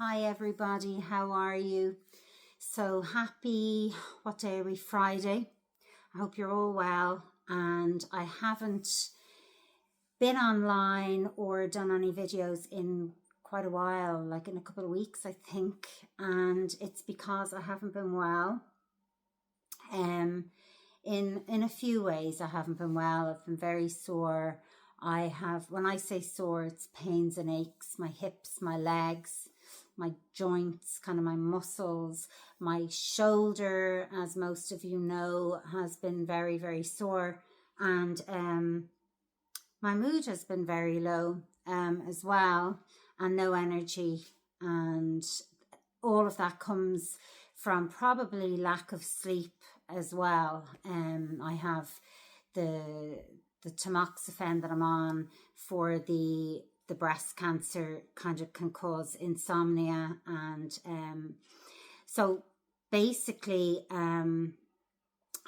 Hi everybody, how are you? So happy, what day are we? Friday. I hope you're all well, and I haven't been online or done any videos in quite a while, like in a couple of weeks I think, and it's because I haven't been well. In a few ways I haven't been well. I've been very sore. When I say sore, it's pains and aches, my hips, my legs, my joints, kind of my muscles, my shoulder, as most of you know, has been very, very sore, and my mood has been very low as well, and no energy, and all of that comes from probably lack of sleep as well. I have the tamoxifen that I'm on for the breast cancer, kind of can cause insomnia, and so basically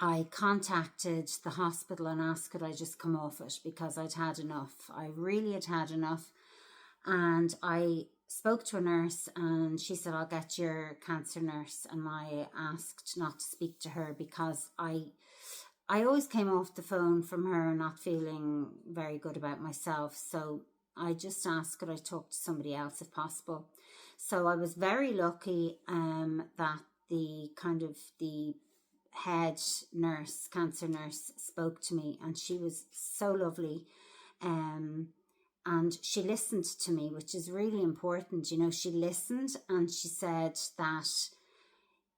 I contacted the hospital and asked could I just come off it because I'd had enough. I really had enough, and I spoke to a nurse and she said, I'll get your cancer nurse, and I asked not to speak to her because I always came off the phone from her not feeling very good about myself. So I just asked could I talk to somebody else if possible. So I was very lucky that the head nurse, cancer nurse, spoke to me, and she was so lovely. And she listened to me, which is really important. You know, she listened and she said that,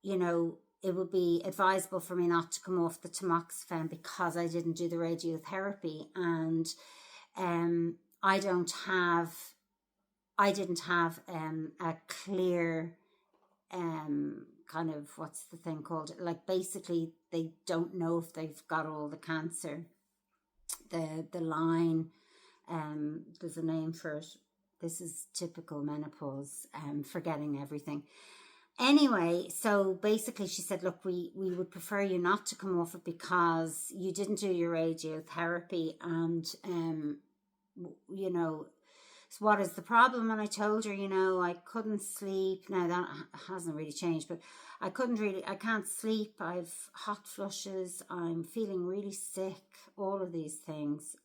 you know, it would be advisable for me not to come off the tamoxifen because I didn't do the radiotherapy, and I didn't have a clear kind of, what's the thing called? Like basically they don't know if they've got all the cancer. The line, there's a name for it. This is typical menopause, forgetting everything. Anyway, so basically she said, look, we would prefer you not to come off it because you didn't do your radiotherapy, and you know, so what is the problem? And I told her, you know, I couldn't sleep. Now that hasn't really changed, but I can't sleep. I've hot flushes. I'm feeling really sick. All of these things,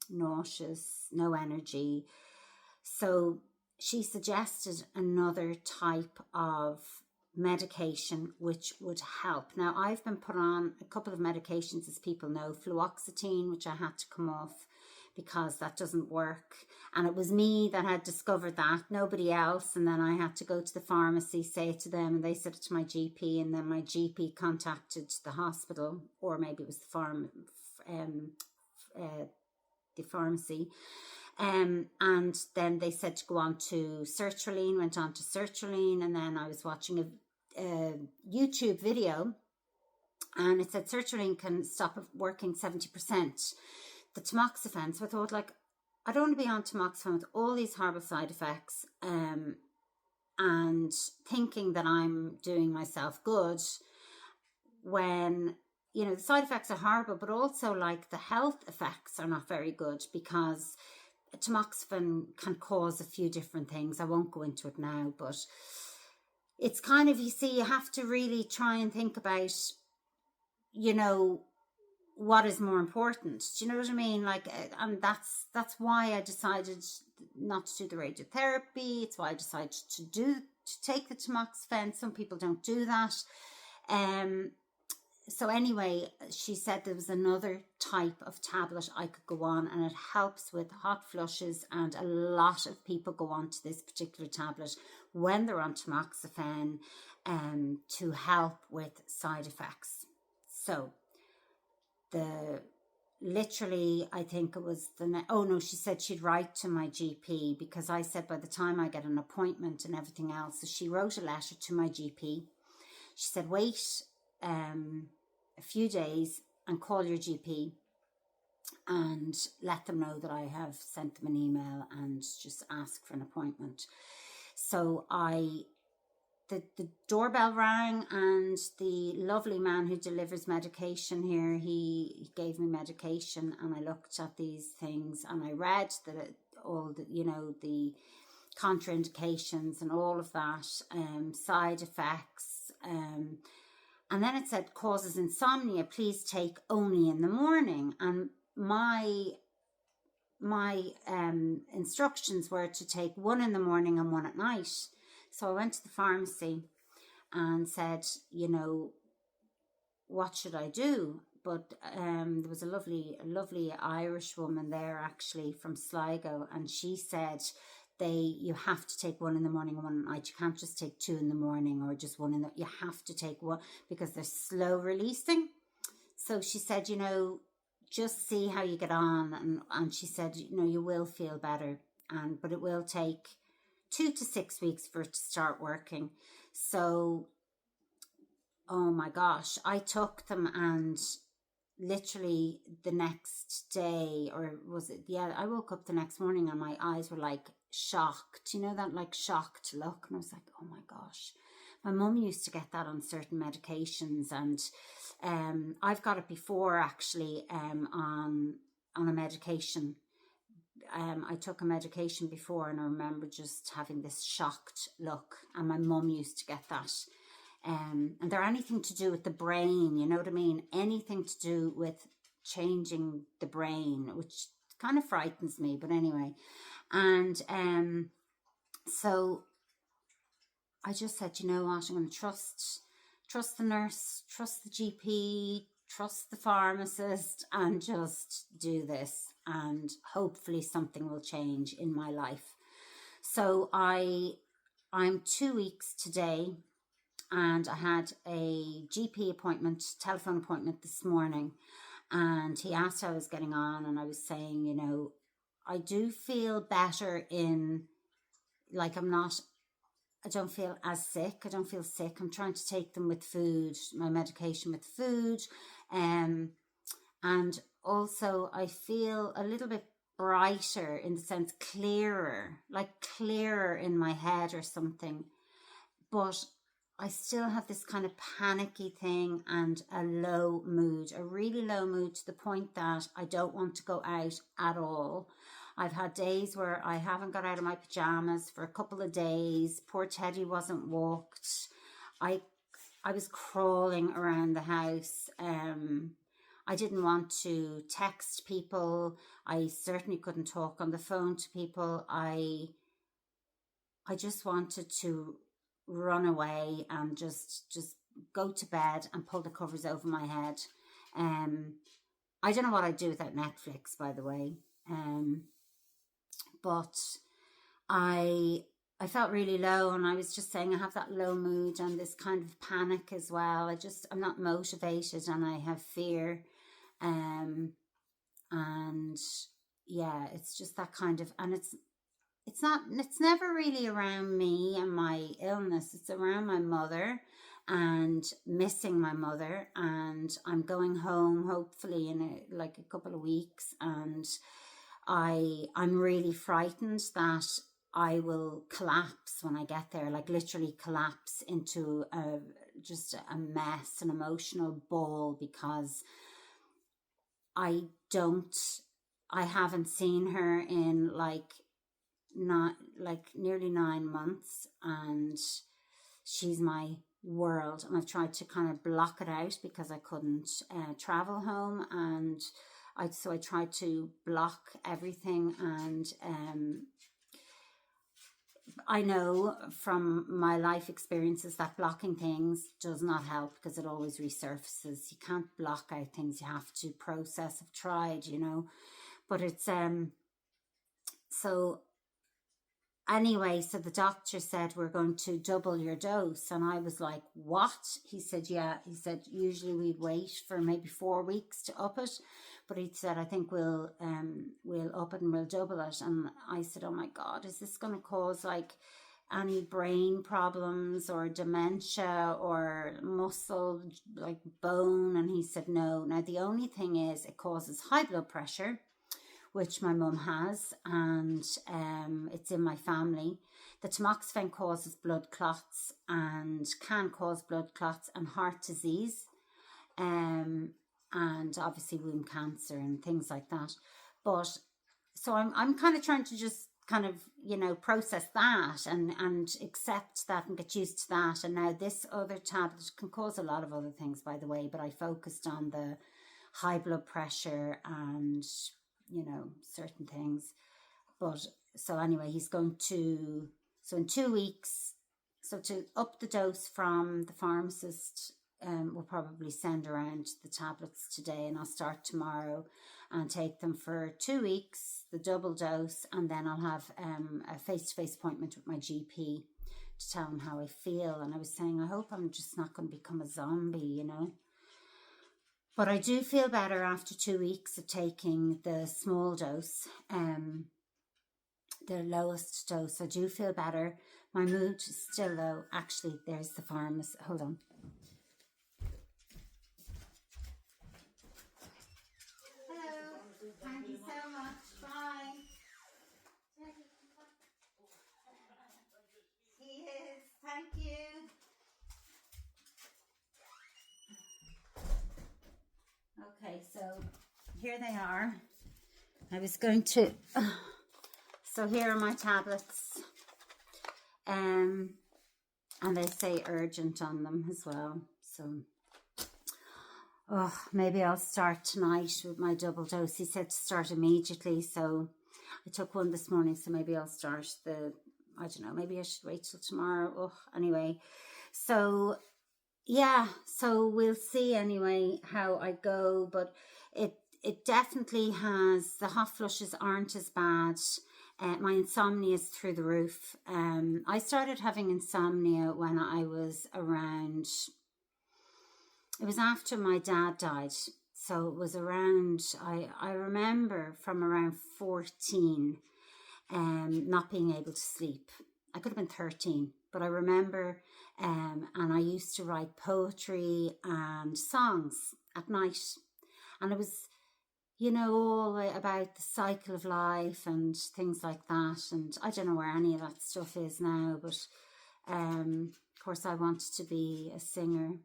nauseous, no energy. So she suggested another type of medication which would help. Now, I've been put on a couple of medications, as people know, fluoxetine, which I had to come off because that doesn't work. And it was me that had discovered that, nobody else. And then I had to go to the pharmacy, say it to them, and they said it to my GP, and then my GP contacted the hospital, or maybe it was the pharmacy. And then they said to go on to sertraline, went on to sertraline, and then I was watching a YouTube video, and it said sertraline can stop working 70%. The tamoxifen. So I thought, like, I don't want to be on tamoxifen with all these horrible side effects, and thinking that I'm doing myself good when, you know, the side effects are horrible, but also like the health effects are not very good because tamoxifen can cause a few different things. I won't go into it now, but it's kind of, you see, you have to really try and think about, you know, what is more important. Do you know what I mean? Like, and that's why I decided not to do the radiotherapy. It's why I decided to take the tamoxifen. Some people don't do that. So anyway, she said there was another type of tablet I could go on, and it helps with hot flushes, and a lot of people go on to this particular tablet when they're on tamoxifen to help with side effects. So literally, I think it was she said she'd write to my GP, because I said by the time I get an appointment and everything else. So she wrote a letter to my GP. She said, wait a few days and call your GP and let them know that I have sent them an email and just ask for an appointment. So the doorbell rang, and the lovely man who delivers medication here, he gave me medication, and I looked at these things and I read that all the, you know, the contraindications and all of that, side effects. And then it said causes insomnia, please take only in the morning. And my instructions were to take one in the morning and one at night. So I went to the pharmacy and said, you know, what should I do? But there was a lovely Irish woman there, actually, from Sligo, and she said you have to take one in the morning and one at night. You can't just take two in the morning or just one you have to take one, because they're slow releasing. So she said, you know, just see how you get on, and she said, you know, you will feel better, but it will take 2 to 6 weeks for it to start working. So, oh my gosh, I took them, and literally the next day, or was it, yeah, I woke up the next morning and my eyes were like shocked, you know, that like shocked look, and I was like, oh my gosh. My mum used to get that on certain medications, and I've got it before, actually, on a medication. I took a medication before, and I remember just having this shocked look, and my mum used to get that. And they're anything to do with the brain, you know what I mean? Anything to do with changing the brain, which kind of frightens me, but anyway. And so I just said, you know what, I'm going to trust the nurse, trust the GP, trust the pharmacist, and just do this, and hopefully something will change in my life. So I'm 2 weeks today, and I had a GP appointment, telephone appointment this morning, and he asked how I was getting on, and I was saying, you know, I do feel better in, like, I don't feel as sick. I don't feel sick. I'm trying to take them with food, my medication with food. And also I feel a little bit brighter, in the sense clearer, like clearer in my head or something. But I still have this kind of panicky thing and a low mood, a really low mood, to the point that I don't want to go out at all. I've had days where I haven't got out of my pajamas for a couple of days. Poor Teddy wasn't walked. I was crawling around the house. I didn't want to text people. I certainly couldn't talk on the phone to people. I just wanted to run away and just go to bed and pull the covers over my head. I don't know what I'd do without Netflix, by the way. But I felt really low, and I was just saying I have that low mood and this kind of panic as well. I'm not motivated, and I have fear. And yeah, it's just that kind of, and it's never really around me and my illness. It's around my mother and missing my mother, and I'm going home hopefully in a couple of weeks, and I'm really frightened that I will collapse when I get there, like literally collapse into just a mess, an emotional ball, because I haven't seen her in nearly 9 months, and she's my world, and I've tried to kind of block it out because I couldn't travel home, and I tried to block everything, and I know from my life experiences that blocking things does not help, because it always resurfaces. You can't block out things, you have to process. I've tried, you know, but it's so anyway, so the doctor said, we're going to double your dose. And I was like, what? He said, yeah. He said, usually we'd wait for maybe 4 weeks to up it. But he said, I think we'll up it and we'll double it. And I said, oh my God, is this going to cause like any brain problems or dementia or muscle, like bone? And he said, no. Now, the only thing is it causes high blood pressure, which my mum has, and it's in my family. The tamoxifen causes blood clots, and can cause blood clots and heart disease, and obviously womb cancer and things like that. But so I'm kind of trying to just kind of, you know, process that and accept that and get used to that. And now this other tablet can cause a lot of other things, by the way, but I focused on the high blood pressure and, you know, certain things. But so anyway, he's going to, so in 2 weeks, so to up the dose from the pharmacist, we'll probably send around the tablets today, and I'll start tomorrow and take them for 2 weeks, the double dose, and then I'll have a face-to-face appointment with my GP to tell him how I feel. And I was saying, I hope I'm just not going to become a zombie, you know. But I do feel better after 2 weeks of taking the small dose, the lowest dose. I do feel better. My mood is still low. Actually, there's the pharmacist. Hold on. Hello. Thank you so much. Bye. He is. Thank you. Okay, so here they are. I was going to... So here are my tablets. And they say urgent on them as well. So, oh, maybe I'll start tonight with my double dose. He said to start immediately. So I took one this morning. So maybe I'll start I don't know, maybe I should wait till tomorrow. Oh, anyway. So, yeah, so we'll see anyway how I go. But it definitely has, the hot flushes aren't as bad. My insomnia is through the roof. I started having insomnia when I was around, it was after my dad died. So it was around, I remember from around 14, not being able to sleep. I could have been 13, but I remember, and I used to write poetry and songs at night. And it was, you know, all about the cycle of life and things like that. And I don't know where any of that stuff is now, but of course I wanted to be a singer.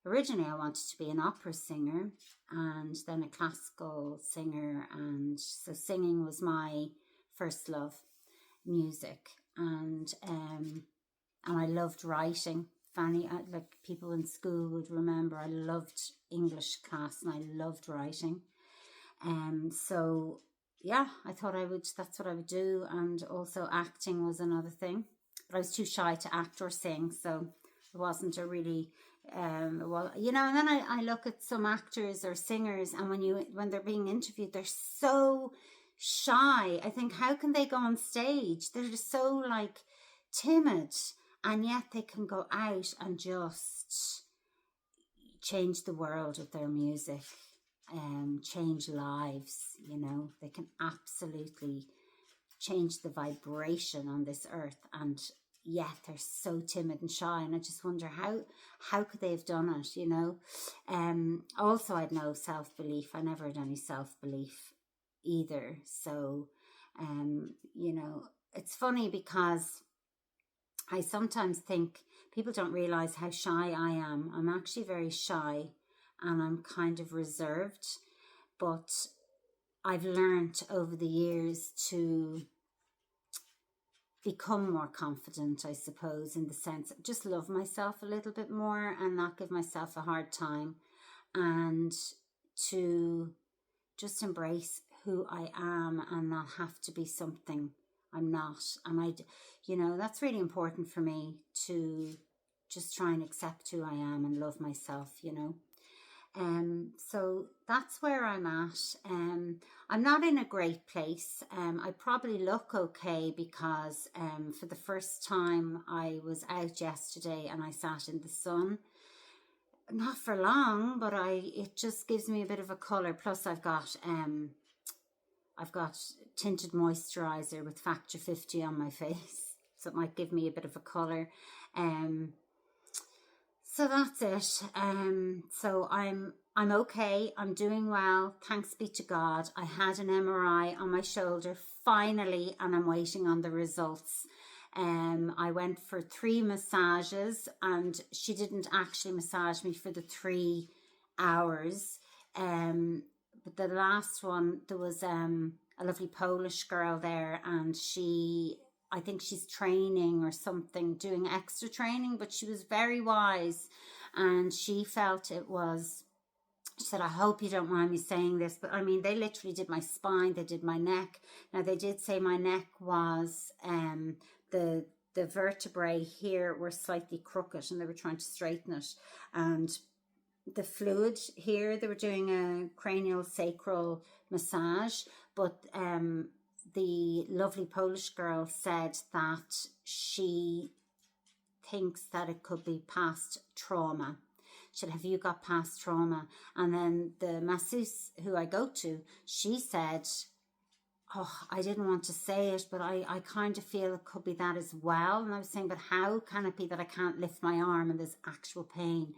Originally I wanted to be an opera singer and then a classical singer. And so singing was my first love, music. And I loved writing. Fanny, like people in school would remember, I loved English class and I loved writing. So yeah, I thought that's what I would do. And also acting was another thing, but I was too shy to act or sing. So it wasn't a really, well, you know, and then I look at some actors or singers, and when they're being interviewed, they're so shy. I think, how can they go on stage? They're just so like timid. And yet they can go out and just change the world with their music, change lives, you know. They can absolutely change the vibration on this earth. And yet they're so timid and shy. And I just wonder how could they have done it, you know. Also, I had no self-belief. I never had any self-belief either. So, you know, it's funny because I sometimes think people don't realize how shy I am. I'm actually very shy and I'm kind of reserved, but I've learned over the years to become more confident, I suppose, in the sense of just love myself a little bit more and not give myself a hard time, and to just embrace who I am and not have to be something I'm not. And you know, that's really important for me, to just try and accept who I am and love myself, you know. So that's where I'm at. I'm not in a great place. I probably look okay because for the first time I was out yesterday and I sat in the sun. Not for long, but it just gives me a bit of a colour. Plus I've got tinted moisturiser with factor 50 on my face, so it might give me a bit of a colour. So that's it. So I'm okay. I'm doing well. Thanks be to God. I had an MRI on my shoulder finally, and I'm waiting on the results. I went for 3 massages, and she didn't actually massage me for the 3 hours. But the last one, there was a a lovely Polish girl there, and I think she's training or something, doing extra training, but she was very wise, and she felt it was, she said, I hope you don't mind me saying this, but I mean, they literally did my spine, they did my neck. Now, they did say my neck was, the vertebrae here were slightly crooked, and they were trying to straighten it. And the fluid here, they were doing a cranial sacral massage, but the lovely Polish girl said that she thinks that it could be past trauma. She said, have you got past trauma? And then the masseuse who I go to, she said, oh, I didn't want to say it, but I kind of feel it could be that as well. And I was saying, but how can it be that I can't lift my arm and there's actual pain?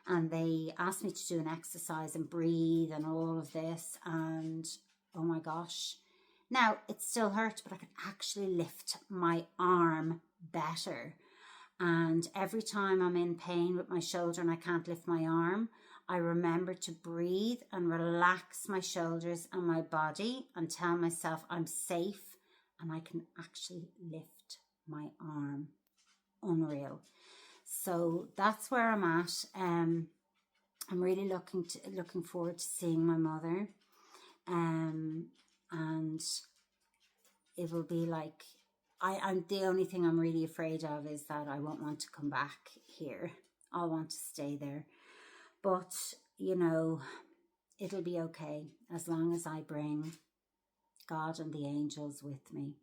And they asked me to do an exercise and breathe and all of this. And oh my gosh. Now, it still hurt, but I could actually lift my arm better. And every time I'm in pain with my shoulder and I can't lift my arm, I remember to breathe and relax my shoulders and my body and tell myself I'm safe and I can actually lift my arm. Unreal. So that's where I'm at. I'm really looking forward to seeing my mother. And it will be like, I'm the only thing I'm really afraid of is that I won't want to come back here. I'll want to stay there. But, you know, it'll be okay as long as I bring God and the angels with me.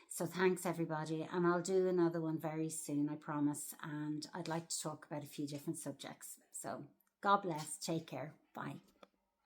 So thanks, everybody. And I'll do another one very soon, I promise. And I'd like to talk about a few different subjects. So God bless. Take care. Bye.